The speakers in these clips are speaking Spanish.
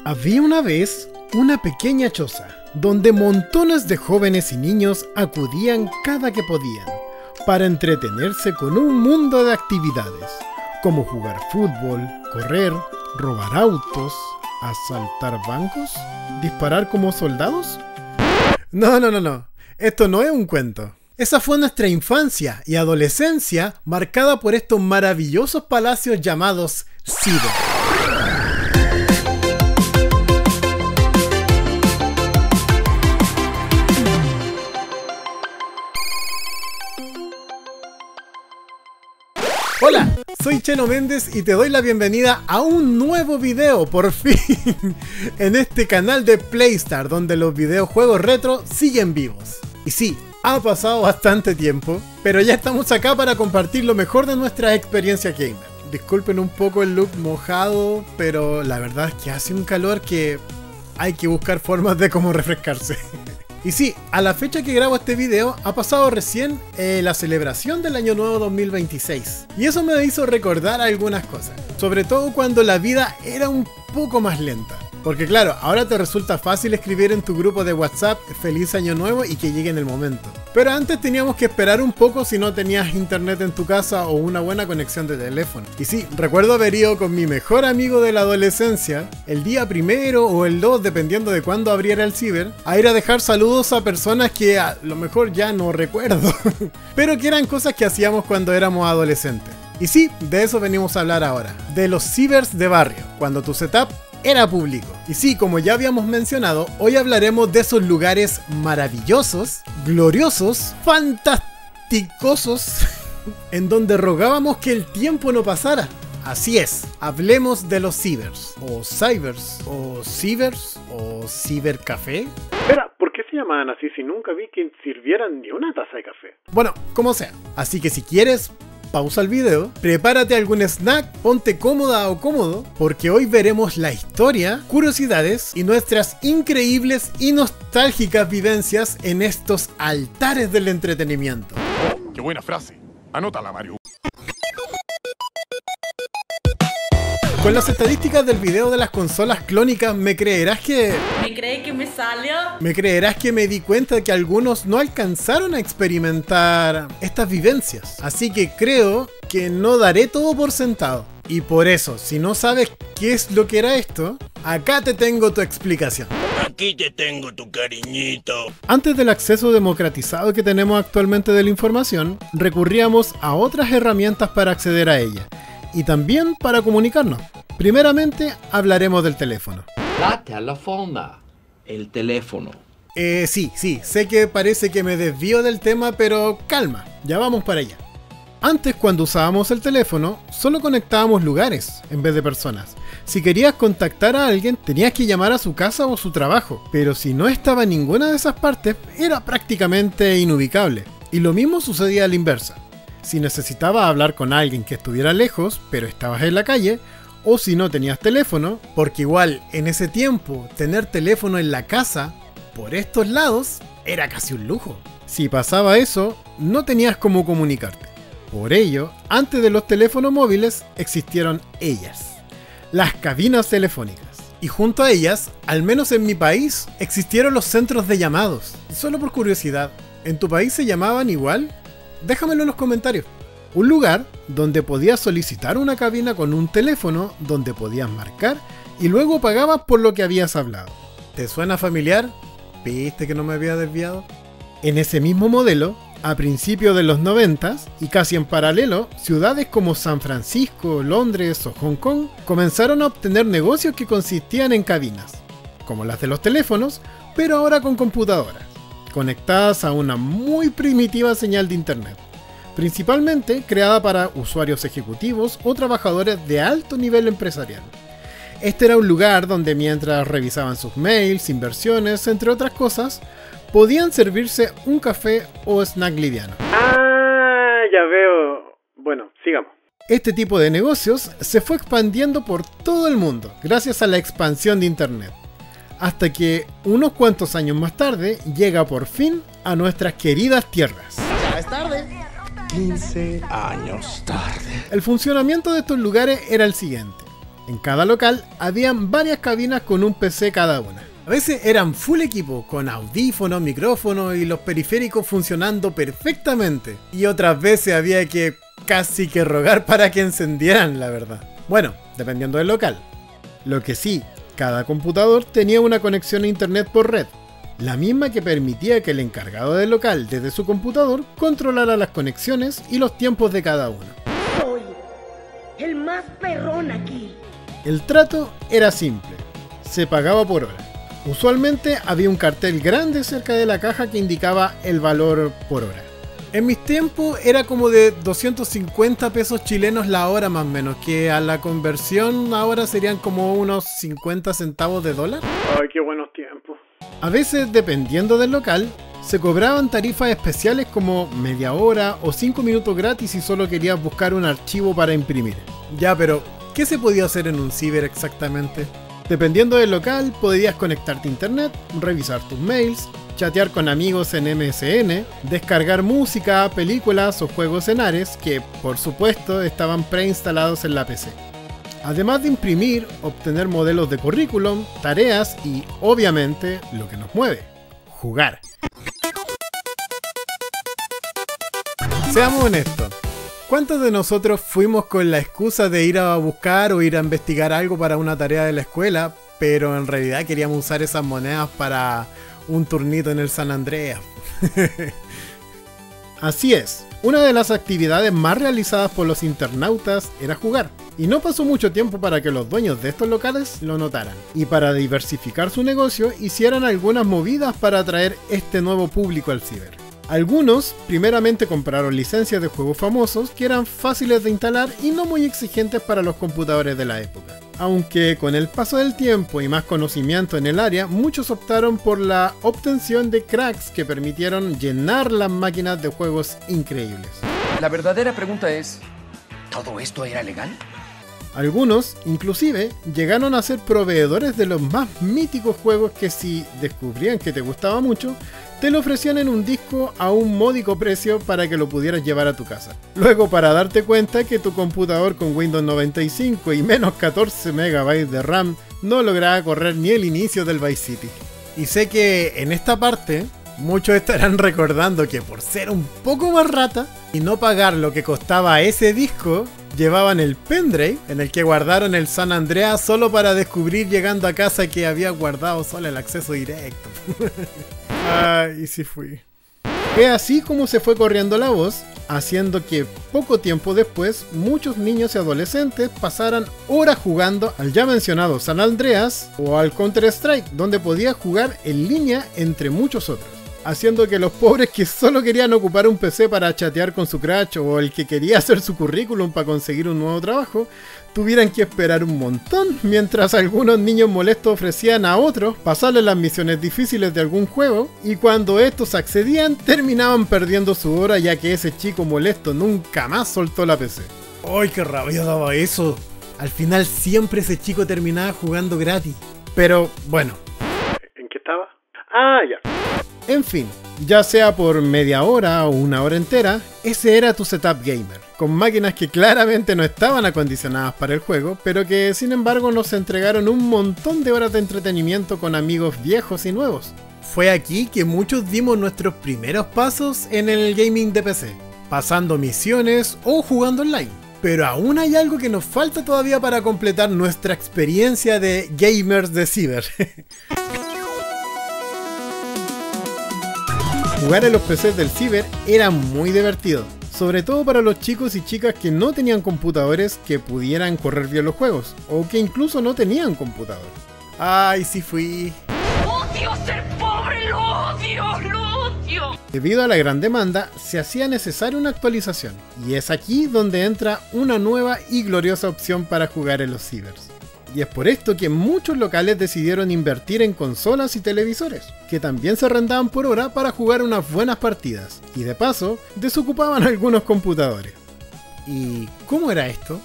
Había una vez una pequeña choza, donde montones de jóvenes y niños acudían cada que podían, para entretenerse con un mundo de actividades, como jugar fútbol, correr, robar autos, asaltar bancos, disparar como soldados. No. Esto no es un cuento. Esa fue nuestra infancia y adolescencia marcada por estos maravillosos palacios llamados ciber. Hola, soy Cheno Méndez y te doy la bienvenida a un nuevo video, por fin, en este canal de Playstar, donde los videojuegos retro siguen vivos. Y sí, ha pasado bastante tiempo, pero ya estamos acá para compartir lo mejor de nuestra experiencia gamer. Disculpen un poco el look mojado, pero la verdad es que hace un calor que hay que buscar formas de cómo refrescarse. Y sí, a la fecha que grabo este video ha pasado recién la celebración del año nuevo 2026. Y eso me hizo recordar algunas cosas, sobre todo cuando la vida era un poco más lenta. Porque claro, ahora te resulta fácil escribir en tu grupo de WhatsApp feliz año nuevo y que llegue en el momento. Pero antes teníamos que esperar un poco si no tenías internet en tu casa o una buena conexión de teléfono. Y sí, recuerdo haber ido con mi mejor amigo de la adolescencia, el día primero o el 2, dependiendo de cuándo abriera el ciber, a ir a dejar saludos a personas que a lo mejor ya no recuerdo, pero que eran cosas que hacíamos cuando éramos adolescentes. Y sí, de eso venimos a hablar ahora, de los cibers de barrio, cuando tu setup era público. Y sí, como ya habíamos mencionado, hoy hablaremos de esos lugares maravillosos, gloriosos, fantasticosos, en donde rogábamos que el tiempo no pasara. Así es, hablemos de los cibers, o cybers, o cibers, o cibercafé. Espera, ¿por qué se llamaban así si nunca vi que sirvieran ni una taza de café? Bueno, como sea. Así que si quieres, pausa el video, prepárate algún snack, ponte cómoda o cómodo, porque hoy veremos la historia, curiosidades y nuestras increíbles y nostálgicas vivencias en estos altares del entretenimiento. Oh, ¡qué buena frase! Anótala, Mario. Con las estadísticas del video de las consolas clónicas, ¿me creerás que...? ¿Me crees que me salió? ¿Me creerás que me di cuenta de que algunos no alcanzaron a experimentar estas vivencias? Así que creo que no daré todo por sentado. Y por eso, si no sabes qué es lo que era esto, acá te tengo tu explicación. Aquí te tengo tu cariñito. Antes del acceso democratizado que tenemos actualmente de la información, recurríamos a otras herramientas para acceder a ella. Y también para comunicarnos. Primeramente hablaremos del teléfono. La telefona. El teléfono. Sí, sé que parece que me desvío del tema, pero calma, ya vamos para allá. Antes, cuando usábamos el teléfono, solo conectábamos lugares en vez de personas. Si querías contactar a alguien, tenías que llamar a su casa o su trabajo, pero si no estaba en ninguna de esas partes, era prácticamente inubicable. Y lo mismo sucedía a la inversa. Si necesitabas hablar con alguien que estuviera lejos, pero estabas en la calle, o si no tenías teléfono, porque igual en ese tiempo tener teléfono en la casa, por estos lados, era casi un lujo. Si pasaba eso, no tenías cómo comunicarte. Por ello, antes de los teléfonos móviles existieron ellas, las cabinas telefónicas. Y junto a ellas, al menos en mi país, existieron los centros de llamados. Solo por curiosidad, ¿en tu país se llamaban igual? Déjamelo en los comentarios. Un lugar donde podías solicitar una cabina con un teléfono donde podías marcar y luego pagabas por lo que habías hablado. ¿Te suena familiar? ¿Viste que no me había desviado? En ese mismo modelo, a principios de los 90s y casi en paralelo, ciudades como San Francisco, Londres o Hong Kong comenzaron a obtener negocios que consistían en cabinas, como las de los teléfonos, pero ahora con computadoras, conectadas a una muy primitiva señal de internet, principalmente creada para usuarios ejecutivos o trabajadores de alto nivel empresarial. Este era un lugar donde mientras revisaban sus mails, inversiones, entre otras cosas, podían servirse un café o snack liviano. Ah, ya veo. Bueno, sigamos. Este tipo de negocios se fue expandiendo por todo el mundo gracias a la expansión de internet. Hasta que, unos cuantos años más tarde, llega por fin a nuestras queridas tierras. Ya es tarde. 15 años tarde. El funcionamiento de estos lugares era el siguiente. En cada local habían varias cabinas con un PC cada una. A veces eran full equipo, con audífonos, micrófonos y los periféricos funcionando perfectamente. Y otras veces había que casi que rogar para que encendieran, la verdad. Bueno, dependiendo del local. Lo que sí, cada computador tenía una conexión a internet por red, la misma que permitía que el encargado del local desde su computador controlara las conexiones y los tiempos de cada uno. Soy el más perrón aquí. El trato era simple, se pagaba por hora. Usualmente había un cartel grande cerca de la caja que indicaba el valor por hora. En mis tiempos era como de 250 pesos chilenos la hora más o menos, que a la conversión ahora serían como unos 50 centavos de dólar. Ay, qué buenos tiempos. A veces, dependiendo del local, se cobraban tarifas especiales como media hora o 5 minutos gratis si solo querías buscar un archivo para imprimir. Ya, pero ¿qué se podía hacer en un ciber exactamente? Dependiendo del local, podías conectarte a internet, revisar tus mails, chatear con amigos en MSN, descargar música, películas o juegos en Ares que, por supuesto, estaban preinstalados en la PC. Además de imprimir, obtener modelos de currículum, tareas y, obviamente, lo que nos mueve, jugar. Seamos honestos, ¿cuántos de nosotros fuimos con la excusa de ir a buscar o ir a investigar algo para una tarea de la escuela, pero en realidad queríamos usar esas monedas para un turnito en el San Andreas? Así es, una de las actividades más realizadas por los internautas era jugar, y no pasó mucho tiempo para que los dueños de estos locales lo notaran, y para diversificar su negocio hicieran algunas movidas para atraer este nuevo público al ciber. Algunos primeramente compraron licencias de juegos famosos que eran fáciles de instalar y no muy exigentes para los computadores de la época. Aunque con el paso del tiempo y más conocimiento en el área, muchos optaron por la obtención de cracks que permitieron llenar las máquinas de juegos increíbles. La verdadera pregunta es, ¿todo esto era legal? Algunos, inclusive, llegaron a ser proveedores de los más míticos juegos que si descubrían que te gustaba mucho, te lo ofrecían en un disco a un módico precio para que lo pudieras llevar a tu casa. Luego, para darte cuenta que tu computador con Windows 95 y menos 14 MB de RAM no lograba correr ni el inicio del Vice City. Y sé que en esta parte muchos estarán recordando que por ser un poco más rata y no pagar lo que costaba ese disco, llevaban el pendrive en el que guardaron el San Andreas solo para descubrir llegando a casa que había guardado solo el acceso directo. Ay, sí fui. Es así como se fue corriendo la voz, haciendo que poco tiempo después muchos niños y adolescentes pasaran horas jugando al ya mencionado San Andreas o al Counter-Strike, donde podía jugar en línea entre muchos otros, haciendo que los pobres que solo querían ocupar un PC para chatear con su crush o el que quería hacer su currículum para conseguir un nuevo trabajo, tuvieran que esperar un montón, mientras algunos niños molestos ofrecían a otros pasarles las misiones difíciles de algún juego, y cuando estos accedían terminaban perdiendo su hora ya que ese chico molesto nunca más soltó la PC. ¡Ay, qué rabia daba eso! Al final siempre ese chico terminaba jugando gratis. Pero bueno. ¿En qué estaba? Ah, ya. En fin, ya sea por media hora o una hora entera, ese era tu setup gamer, con máquinas que claramente no estaban acondicionadas para el juego, pero que sin embargo nos entregaron un montón de horas de entretenimiento con amigos viejos y nuevos. Fue aquí que muchos dimos nuestros primeros pasos en el gaming de PC, pasando misiones o jugando online. Pero aún hay algo que nos falta todavía para completar nuestra experiencia de gamers de ciber. Jugar en los PCs del ciber era muy divertido, sobre todo para los chicos y chicas que no tenían computadores que pudieran correr bien los juegos, o que incluso no tenían computador. ¡Ay, sí fui! ¡Odio ser pobre! ¡Lo odio! ¡Lo odio! Debido a la gran demanda, se hacía necesaria una actualización, y es aquí donde entra una nueva y gloriosa opción para jugar en los cibers. Y es por esto que muchos locales decidieron invertir en consolas y televisores, que también se arrendaban por hora para jugar unas buenas partidas, y de paso, desocupaban algunos computadores. ¿Y cómo era esto?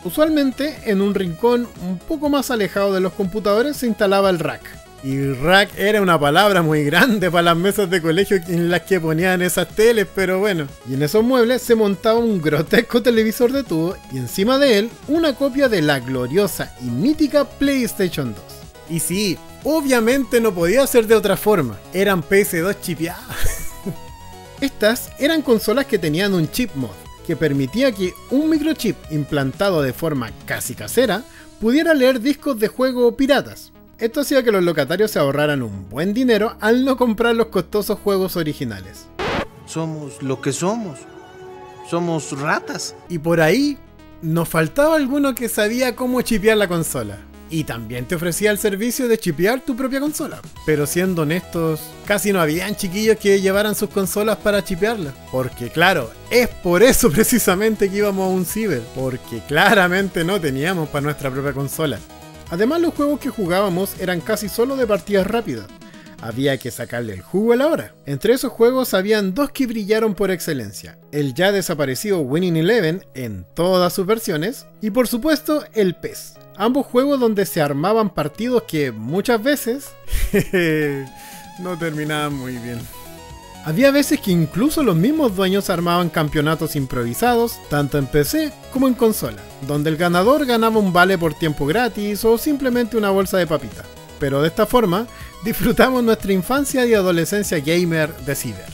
Usualmente, en un rincón un poco más alejado de los computadores se instalaba el rack, Y rack era una palabra muy grande para las mesas de colegio en las que ponían esas teles, pero bueno. Y en esos muebles se montaba un grotesco televisor de tubo y encima de él una copia de la gloriosa y mítica PlayStation 2. Y sí, obviamente no podía ser de otra forma, eran PS2 chipeadas. Estas eran consolas que tenían un chip mod, que permitía que un microchip implantado de forma casi casera pudiera leer discos de juego piratas. Esto hacía que los locatarios se ahorraran un buen dinero al no comprar los costosos juegos originales. Somos lo que somos. Somos ratas. Y por ahí nos faltaba alguno que sabía cómo chipear la consola. Y también te ofrecía el servicio de chipear tu propia consola. Pero siendo honestos, casi no habían chiquillos que llevaran sus consolas para chipearlas. Porque claro, es por eso precisamente que íbamos a un ciber. Porque claramente no teníamos para nuestra propia consola. Además, los juegos que jugábamos eran casi solo de partidas rápidas. Había que sacarle el jugo a la hora. Entre esos juegos habían dos que brillaron por excelencia. El ya desaparecido Winning Eleven en todas sus versiones. Y por supuesto el PES. Ambos juegos donde se armaban partidos que muchas veces no terminaban muy bien. Había veces que incluso los mismos dueños armaban campeonatos improvisados, tanto en PC como en consola, donde el ganador ganaba un vale por tiempo gratis o simplemente una bolsa de papitas. Pero de esta forma, disfrutamos nuestra infancia y adolescencia gamer de ciber.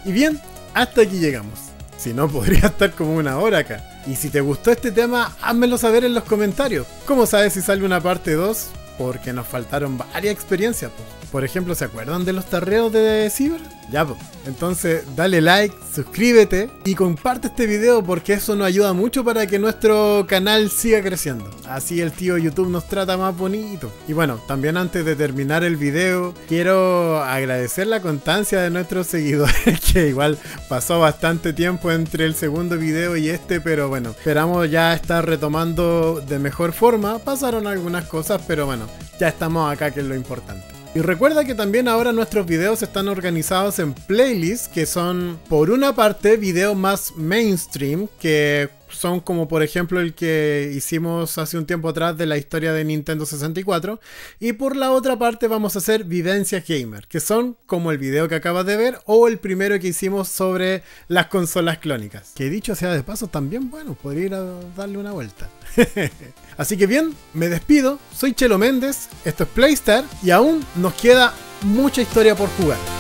Y bien, hasta aquí llegamos. Si no, podría estar como una hora acá. Y si te gustó este tema, házmelo saber en los comentarios. ¿Cómo sabes si sale una parte 2? Porque nos faltaron varias experiencias, pues. Por ejemplo, ¿se acuerdan de los tarreos de Ciber? Ya, pues. Entonces, dale like, suscríbete y comparte este video porque eso nos ayuda mucho para que nuestro canal siga creciendo. Así el tío YouTube nos trata más bonito. Y bueno, también antes de terminar el video, quiero agradecer la constancia de nuestros seguidores, que igual pasó bastante tiempo entre el segundo video y este, pero bueno, esperamos ya estar retomando de mejor forma. Pasaron algunas cosas, pero bueno, ya estamos acá, que es lo importante. Y recuerda que también ahora nuestros videos están organizados en playlists que son, por una parte, videos más mainstream, que son como por ejemplo el que hicimos hace un tiempo atrás de la historia de Nintendo 64, y por la otra parte vamos a hacer vivencias gamer, que son como el video que acabas de ver o el primero que hicimos sobre las consolas clónicas, que dicho sea de paso también, bueno, podría ir a darle una vuelta. Así que bien, me despido, soy Chelo Méndez, esto es Playstar y aún nos queda mucha historia por jugar.